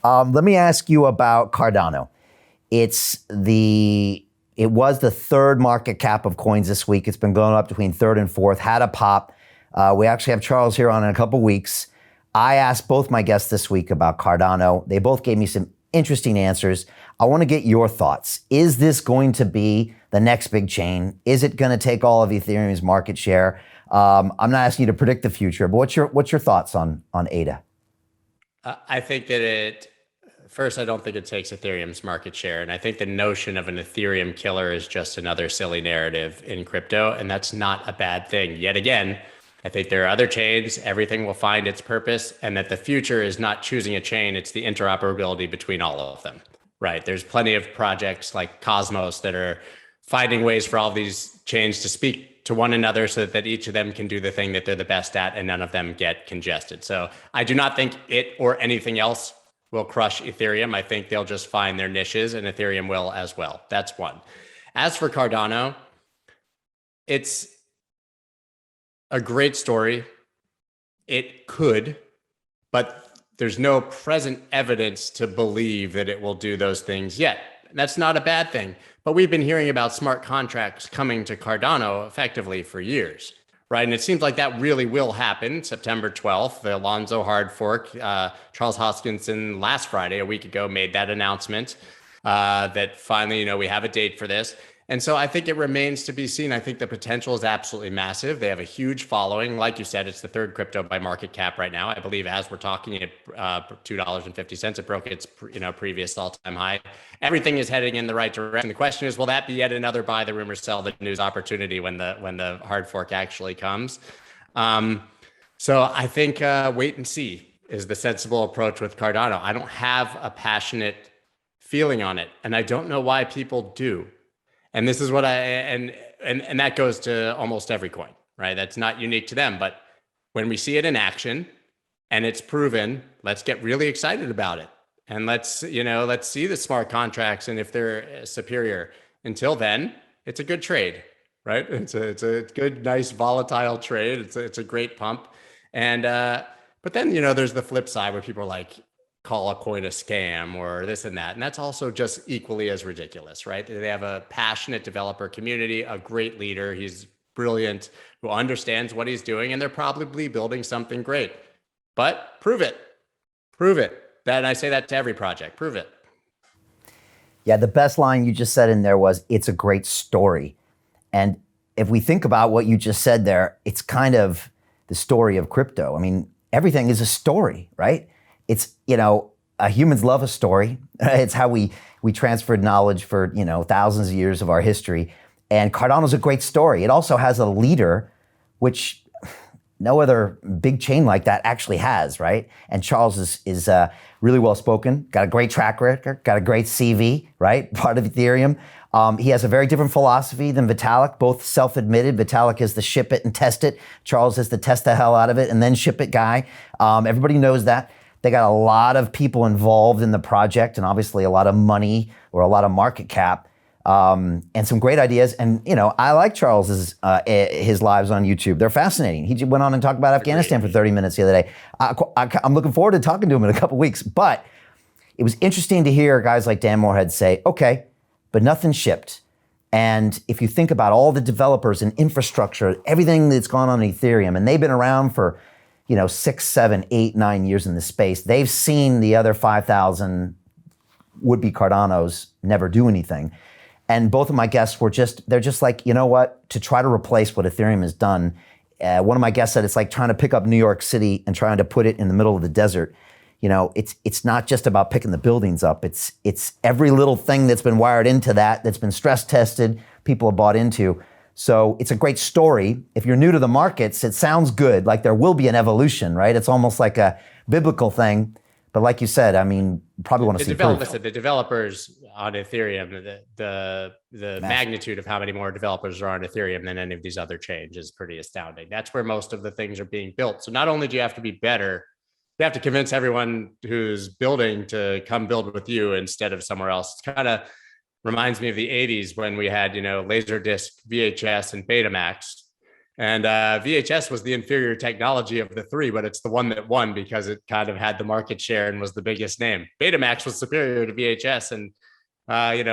Let me ask you about Cardano. It was the third market cap of coins this week. It's been going up between third and fourth, had a pop. We actually have Charles here on in a couple weeks. I asked both my guests this week about Cardano. They both gave me some interesting answers. I want to get your thoughts. Is this going to be the next big chain? Is it going to take all of Ethereum's market share? I'm not asking you to predict the future, but what's your thoughts on ADA? I think that first, I don't think it takes Ethereum's market share. And I think the notion of an Ethereum killer is just another silly narrative in crypto. And that's not a bad thing. Yet again, I think there are other chains, everything will find its purpose, and that the future is not choosing a chain, it's the interoperability between all of them, right? There's plenty of projects like Cosmos that are finding ways for all of these chains to speak to one another so that each of them can do the thing that they're the best at and none of them get congested. So I do not think it or anything else will crush Ethereum. I think they'll just find their niches and Ethereum will as well. That's one. As for Cardano, it's a great story. It could, but there's no present evidence to believe that it will do those things yet. That's not a bad thing. But we've been hearing about smart contracts coming to Cardano effectively for years, right? And it seems like that really will happen September 12th, the Alonzo hard fork. Charles Hoskinson last Friday, a week ago, made that announcement that finally, we have a date for this. And so I think it remains to be seen. I think the potential is absolutely massive. They have a huge following. Like you said, it's the third crypto by market cap right now. I believe as we're talking at $2.50, it broke its previous all-time high. Everything is heading in the right direction. The question is, will that be yet another buy the rumor, sell the news opportunity when the hard fork actually comes? So I think wait and see is the sensible approach with Cardano. I don't have a passionate feeling on it, and I don't know why people do. And this is what and that goes to almost every coin, right? That's not unique to them. But when we see it in action and it's proven, let's get really excited about it. And let's see the smart contracts and if they're superior. Until then, it's a good trade, right? It's a good, nice, volatile trade. It's a great pump. And but then, there's the flip side where people are like, call a coin a scam or this and that. And that's also just equally as ridiculous, right? They have a passionate developer community, a great leader. He's brilliant, who understands what he's doing, and they're probably building something great. But prove it. Prove it. And I say that to every project. Prove it. Yeah, the best line you just said in there was, it's a great story. And if we think about what you just said there, it's kind of the story of crypto. I mean, everything is a story, right? It's, humans love a story. It's how we transferred knowledge for, thousands of years of our history. And Cardano's a great story. It also has a leader, which no other big chain like that actually has, right? And Charles is really well-spoken, got a great track record, got a great CV, right? Part of Ethereum. He has a very different philosophy than Vitalik, both self-admitted. Vitalik is the ship it and test it. Charles is the test the hell out of it and then ship it guy. Everybody knows that. They got a lot of people involved in the project and obviously a lot of money or a lot of market cap and some great ideas. And, I like Charles's his lives on YouTube. They're fascinating. He went on and talked about Afghanistan for 30 minutes the other day. I'm looking forward to talking to him in a couple weeks. But it was interesting to hear guys like Dan Morehead say, okay, but nothing shipped. And if you think about all the developers and infrastructure, everything that's gone on in Ethereum, and they've been around for 6, 7, 8, 9 years in the space. They've seen the other 5,000 would-be Cardanos never do anything. And both of my guests they're just like, you know what, to try to replace what Ethereum has done. One of my guests said it's like trying to pick up New York City and trying to put it in the middle of the desert. It's not just about picking the buildings up. It's every little thing that's been wired into that's been stress tested, people have bought into. So it's a great story. If you're new to the markets, it sounds good, like there will be an evolution, right? It's almost like a biblical thing. But like you said, I mean, probably want to see proof. Listen, the developers on Ethereum, the magnitude of how many more developers are on Ethereum than any of these other chains is pretty astounding. That's where most of the things are being built. So not only do you have to be better, you have to convince everyone who's building to come build with you instead of somewhere else. It's kind of reminds me of the 80s when we had, Laserdisc, VHS, and Betamax. And VHS was the inferior technology of the three, but it's the one that won because it kind of had the market share and was the biggest name. Betamax was superior to VHS, and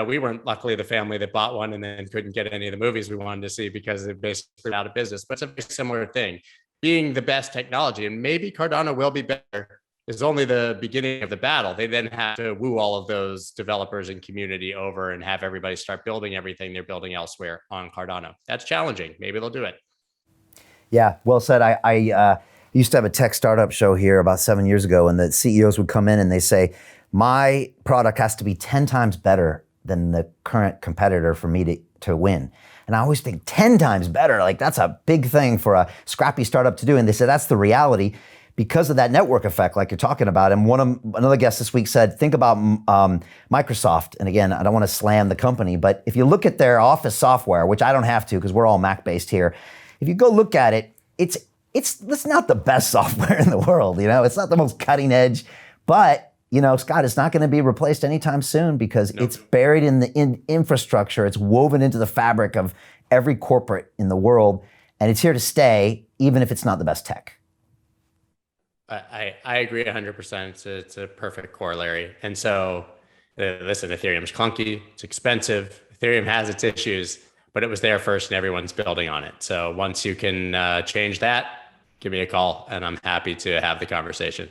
we weren't luckily the family that bought one and then couldn't get any of the movies we wanted to see because they're basically out of business. But it's a very similar thing. Being the best technology, and maybe Cardano will be better, is only the beginning of the battle. They then have to woo all of those developers and community over and have everybody start building everything they're building elsewhere on Cardano. That's challenging. Maybe they'll do it. Yeah, well said. I used to have a tech startup show here about 7 years ago, and the CEOs would come in and they say, my product has to be 10 times better than the current competitor for me to win. And I always think 10 times better, like that's a big thing for a scrappy startup to do. And they said that's the reality because of that network effect like you're talking about. And another guest this week said, think about Microsoft. And again, I don't want to slam the company, but if you look at their Office software, which I don't have to because we're all Mac based here, if you go look at it, it's not the best software in the world. It's not the most cutting edge, but Scott, it's not going to be replaced anytime soon because it's buried in the infrastructure. It's woven into the fabric of every corporate in the world, and it's here to stay, even if it's not the best tech. I agree 100%. It's a perfect corollary. And so, listen, Ethereum's clunky. It's expensive. Ethereum has its issues, but it was there first, and everyone's building on it. So once you can change that, give me a call, and I'm happy to have the conversation.